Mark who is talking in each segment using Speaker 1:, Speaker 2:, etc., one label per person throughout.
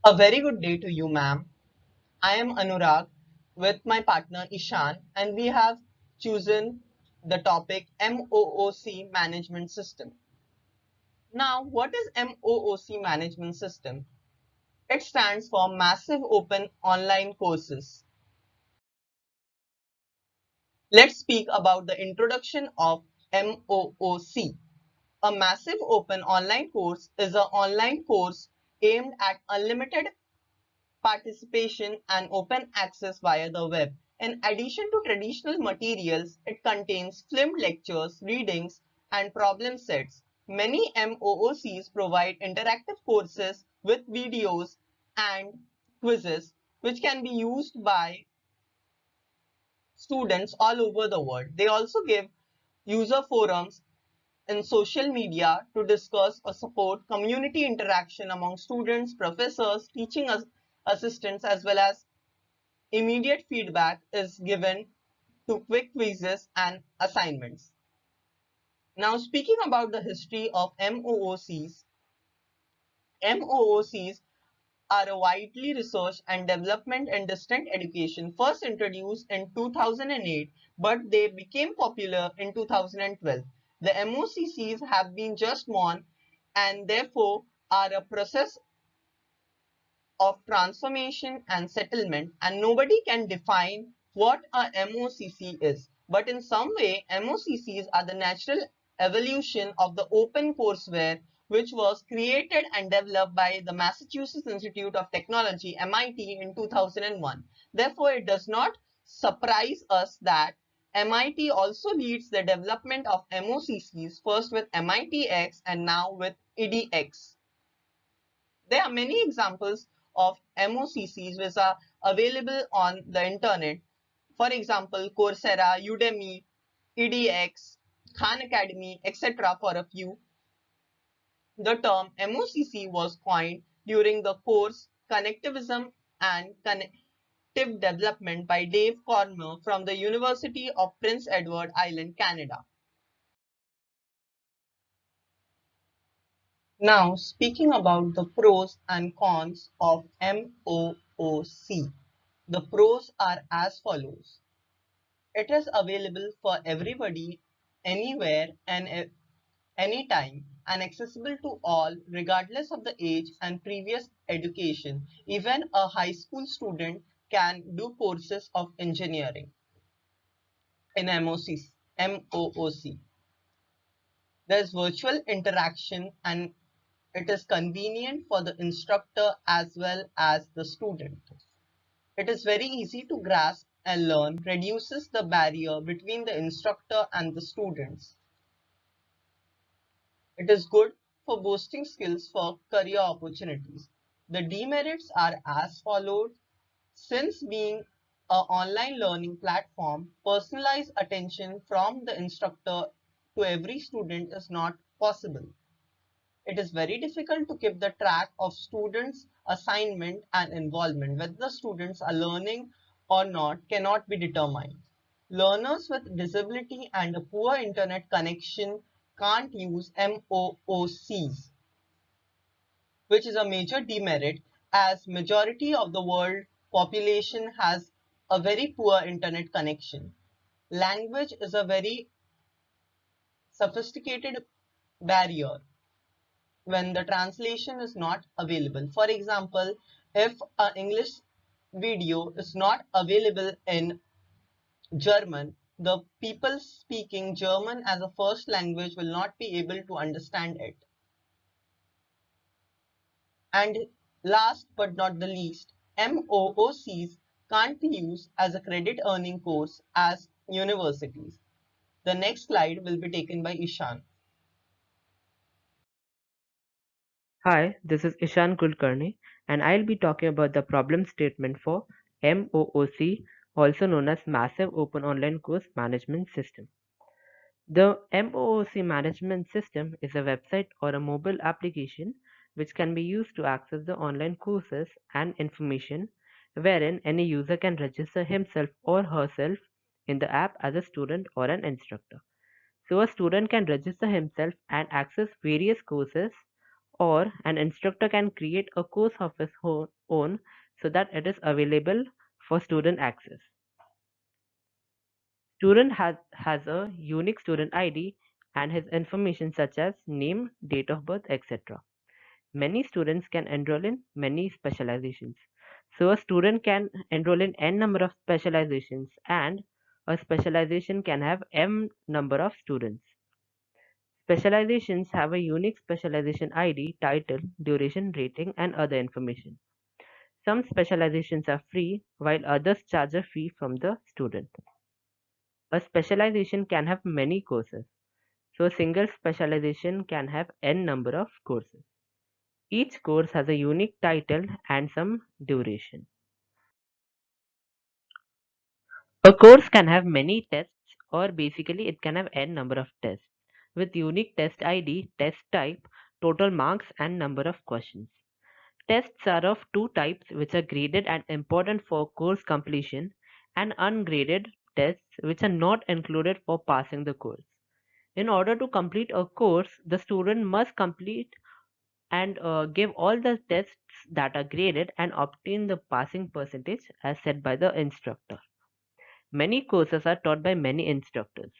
Speaker 1: A very good day to you, ma'am. I am Anurag with my partner Ishan, and we have chosen the topic MOOC Management System. Now, what is MOOC Management System? It stands for Massive Open Online Courses. Let's speak about the introduction of MOOC. A massive open online course is an online course aimed at unlimited participation and open access via the web. In addition to traditional materials, it contains filmed lectures, readings, and problem sets. Many MOOCs provide interactive courses with videos and quizzes, which can be used by students all over the world. They also give user forums in social media to discuss or support community interaction among students, professors, teaching assistants, as well as immediate feedback is given to quick quizzes and assignments. Now, speaking about the history of MOOCs, MOOCs are a widely researched and development in distant education, first introduced in 2008, but they became popular in 2012. The MOOCs have been just born and therefore are a process of transformation and settlement, and nobody can define what a MOOC is. But in some way, MOOCs are the natural evolution of the open courseware which was created and developed by the Massachusetts Institute of Technology, MIT, in 2001. Therefore, it does not surprise us that MIT also leads the development of MOOCs, first with MITx and now with edX. There are many examples of MOOCs which are available on the internet. For example, Coursera, Udemy, edX, Khan Academy, etc. for a few. The term MOOC was coined during the course Connectivism and Connective Development by Dave Cormier from the University of Prince Edward Island, Canada. Now, speaking about the pros and cons of MOOC. The pros are as follows. It is available for everybody, anywhere and anytime, and accessible to all regardless of the age and previous education. Even a high school student can do courses of engineering in MOOC. There's virtual interaction and it is convenient for the instructor as well as the student. It is very easy to grasp and learn, reduces the barrier between the instructor and the students. It is good for boosting skills for career opportunities. The demerits are as follows. Since being an online learning platform, personalized attention from the instructor to every student is not possible. It is very difficult to keep the track of students' assignment and involvement. Whether the students are learning or not cannot be determined. Learners with disability and a poor internet connection can't use MOOCs, which is a major demerit as majority of the world population has a very poor internet connection. Language is a very sophisticated barrier when the translation is not available. For example, if an English video is not available in German, the people speaking German as a first language will not be able to understand it. And last but not the least, MOOCs can't be used as a credit earning course as universities. The next slide will be taken by Ishan.
Speaker 2: Hi, this is Ishan Kulkarni, and I'll be talking about the problem statement for MOOC, also known as Massive Open Online Course Management System. The MOOC Management System is a website or a mobile application which can be used to access the online courses and information wherein any user can register himself or herself in the app as a student or an instructor. So a student can register himself and access various courses or an instructor can create a course of his own so that it is available for student access. Student has a unique student ID and his information such as name, date of birth, etc. Many students can enroll in many specializations. So a student can enroll in n number of specializations and a specialization can have m number of students. Specializations have a unique specialization ID, title, duration, rating, and other information. Some specializations are free, while others charge a fee from the student. A specialization can have many courses, so a single specialization can have n number of courses. Each course has a unique title and some duration. A course can have many tests, or basically it can have n number of tests with unique test ID, test type, total marks, and number of questions. Tests are of two types which are graded and important for course completion, and ungraded tests which are not included for passing the course. In order to complete a course, the student must complete and give all the tests that are graded and obtain the passing percentage as set by the instructor. Many courses are taught by many instructors.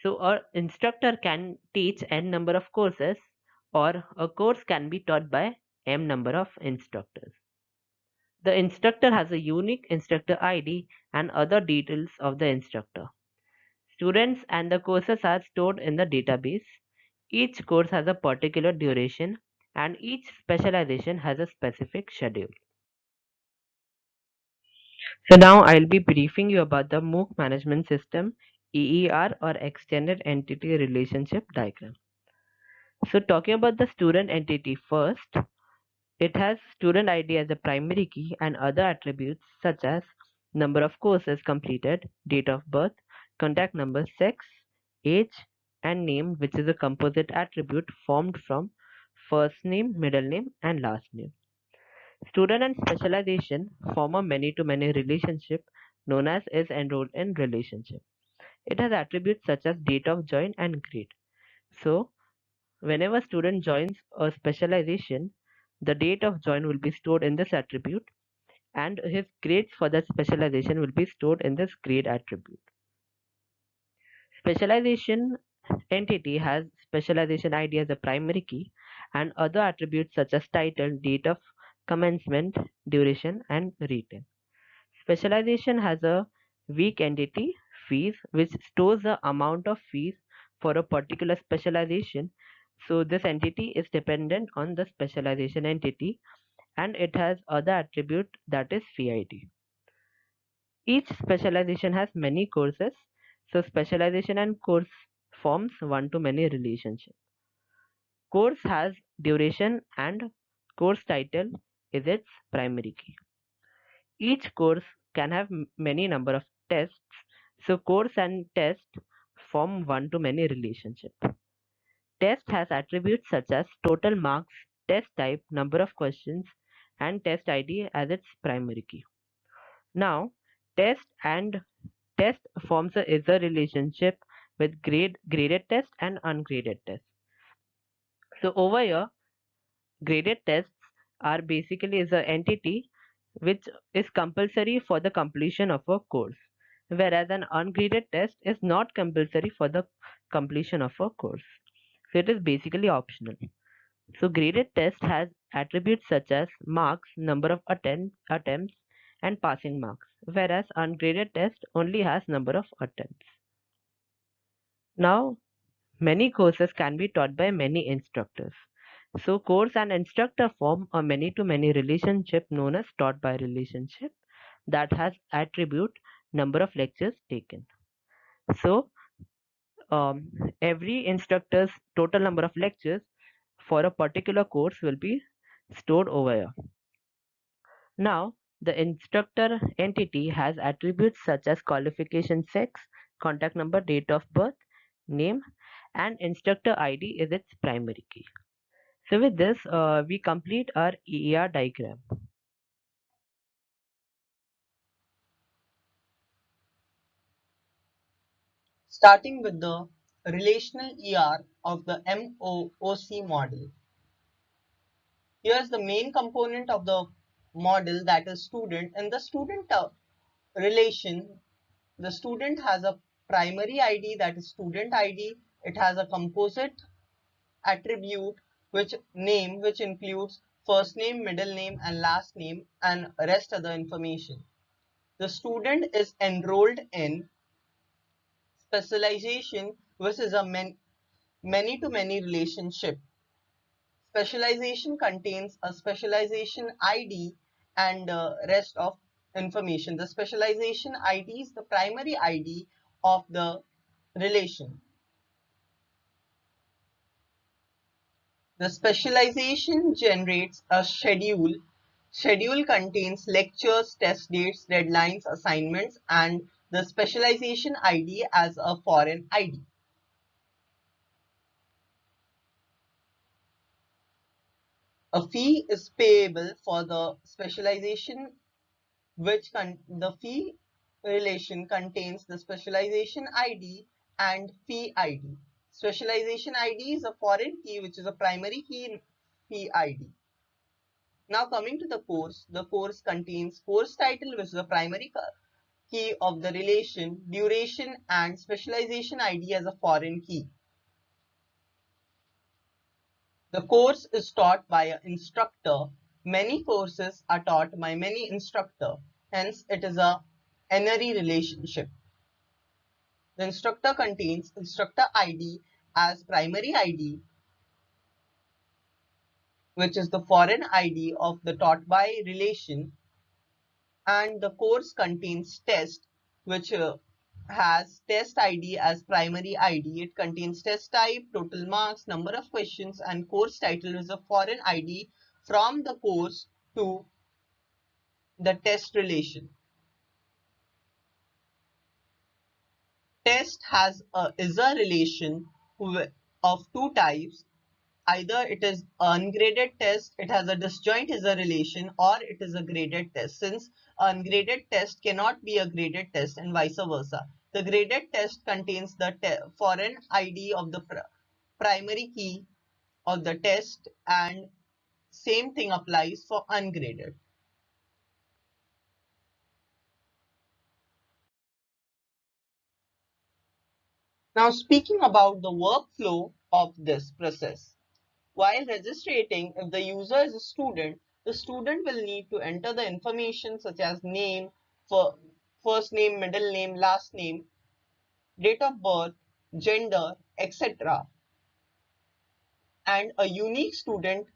Speaker 2: So, an instructor can teach n number of courses, or a course can be taught by m number of instructors. The instructor has a unique instructor ID and other details of the instructor. Students and the courses are stored in the database. Each course has a particular duration and each specialization has a specific schedule. So now I'll be briefing you about the MOOC management system, EER, or Extended Entity Relationship Diagram. So talking about the student entity first, it has student ID as a primary key and other attributes such as number of courses completed, date of birth, contact number, sex, age, and name, which is a composite attribute formed from first name, middle name, and last name. Student and specialization form a many-to-many relationship known as is enrolled in relationship. It has attributes such as date of join and grade. So, whenever student joins a specialization, the date of join will be stored in this attribute and his grades for that specialization will be stored in this grade attribute. Specialization entity has specialization ID as a primary key and other attributes such as title, date of commencement, duration, and rating. Specialization has a weak entity, fees, which stores the amount of fees for a particular specialization. So this entity is dependent on the specialization entity and it has other attribute that is fee ID. Each specialization has many courses. So specialization and course forms one-to-many relationship. Course has duration and course title is its primary key. Each course can have many number of tests, so course and test form one-to-many relationship. Test has attributes such as total marks, test type, number of questions, and test ID as its primary key. Now, test and test forms is a relationship with graded test and ungraded test. So over here, graded tests are basically is an entity which is compulsory for the completion of a course, whereas an ungraded test is not compulsory for the completion of a course. So it is basically optional. So graded test has attributes such as marks, number of attempts, and passing marks, whereas ungraded test only has number of attempts. Now, many courses can be taught by many instructors. So course and instructor form a many-to-many relationship known as taught by relationship that has attribute number of lectures taken. So um, every instructor's total number of lectures for a particular course will be stored over here. Now, the instructor entity has attributes such as qualification, sex, contact number, date of birth, name, and instructor ID is its primary key. So with this, we complete our EER diagram.
Speaker 1: Starting with the relational ER of the MOOC model. Here's the main component of the model, that is student. In the student relation, the student has a primary ID, that is student ID. It has a composite attribute which includes first name, middle name and last name and rest other information. The student is enrolled in specialization, which is a many-to-many relationship. Specialization contains a specialization ID and rest of information. The specialization ID is the primary ID of the relation. The specialization generates a schedule. Schedule contains lectures, test dates, deadlines, assignments, and the specialization ID as a foreign ID. A fee is payable for the specialization, the fee relation contains the specialization ID and fee ID. Specialization ID is a foreign key which is a primary key in fee ID. Now coming to the course contains course title, which is the primary key of the relation, duration and specialization ID as a foreign key. The course is taught by an instructor. Many courses are taught by many instructors. Hence, it is a n-ary relationship. The instructor contains instructor ID as primary ID, which is the foreign ID of the taught by relation, and the course contains test, which has test ID as primary ID. It contains test type, total marks, number of questions, and course title is a foreign ID from the course to the test relation. Test is a relation of two types. Either it is ungraded test, it has a disjoint is a relation, or it is a graded test. Since ungraded test cannot be a graded test and vice versa. The graded test contains the foreign ID of the primary key of the test, and same thing applies for ungraded. Now speaking about the workflow of this process. While registering, if the user is a student, the student will need to enter the information such as name, first name, middle name, last name, date of birth, gender, etc. and a unique student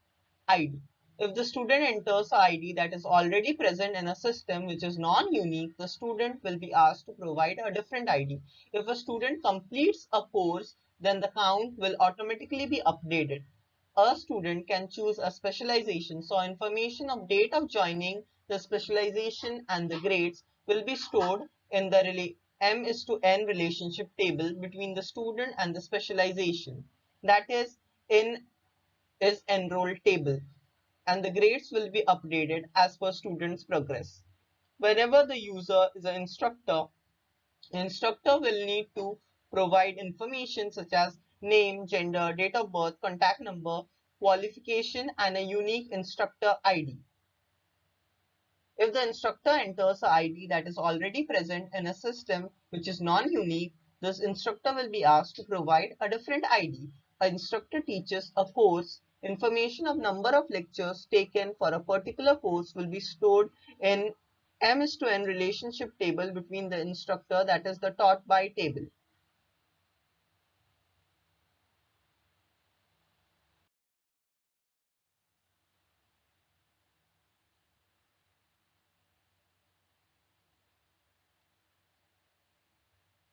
Speaker 1: ID. If the student enters an ID that is already present in a system which is non-unique, the student will be asked to provide a different ID. If a student completes a course, then the count will automatically be updated. A student can choose a specialization, so information of date of joining the specialization and the grades will be stored in the M:(n) relationship table between the student and the specialization. That is in is enrolled table, and the grades will be updated as per students' progress. Whenever the user is an instructor, the instructor will need to provide information such as name, gender, date of birth, contact number, qualification, and a unique instructor ID. If the instructor enters an ID that is already present in a system which is non-unique, this instructor will be asked to provide a different ID. An instructor teaches a course. Information of number of lectures taken for a particular course will be stored in M:(n) relationship table between the instructor, that is the taught by table.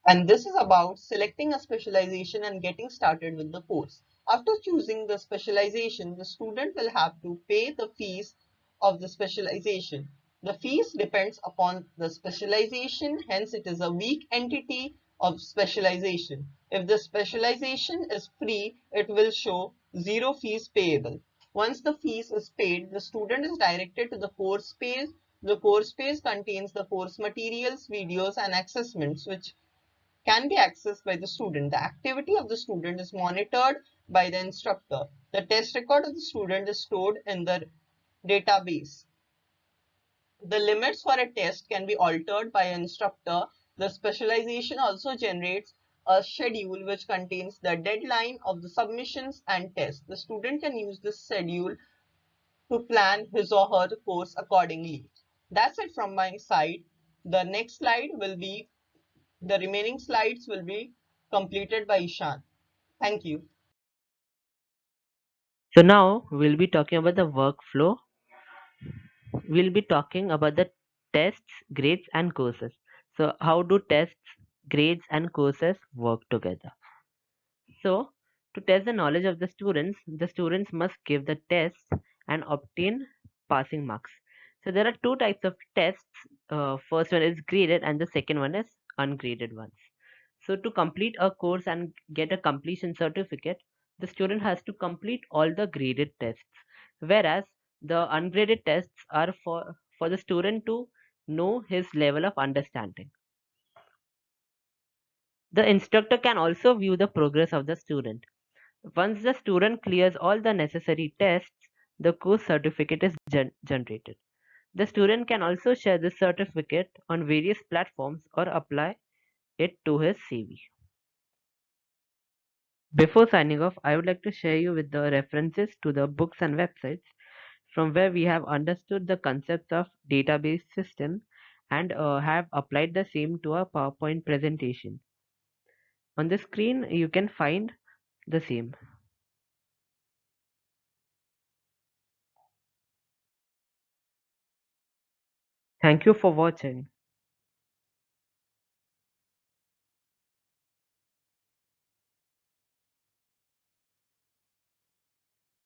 Speaker 1: And this is about selecting a specialization and getting started with the course. After choosing the specialization, the student will have to pay the fees of the specialization. The fees depends upon the specialization, hence it is a weak entity of specialization. If the specialization is free, it will show zero fees payable. Once the fees is paid, the student is directed to the course page. The course page contains the course materials, videos, and assessments which can be accessed by the student. The activity of the student is monitored by the instructor. The test record of the student is stored in the database. The limits for a test can be altered by an instructor. The specialization also generates a schedule which contains the deadline of the submissions and tests. The student can use this schedule to plan his or her course accordingly. That's it from my side. The next slide will be, the remaining slides will be completed by Ishan. Thank you.
Speaker 2: So now we'll be talking about the workflow. We'll be talking about the tests, grades, and courses. So how do tests, grades, and courses work together? So to test the knowledge of the students must give the tests and obtain passing marks. So there are two types of tests. First one is graded and the second one is ungraded ones. So to complete a course and get a completion certificate, the student has to complete all the graded tests, whereas the ungraded tests are for the student to know his level of understanding. The instructor can also view the progress of the student. Once the student clears all the necessary tests, the course certificate is generated. The student can also share this certificate on various platforms or apply it to his CV. Before signing off, I would like to share you with the references to the books and websites from where we have understood the concepts of database system and have applied the same to a PowerPoint presentation. On the screen, you can find the same. Thank you for watching.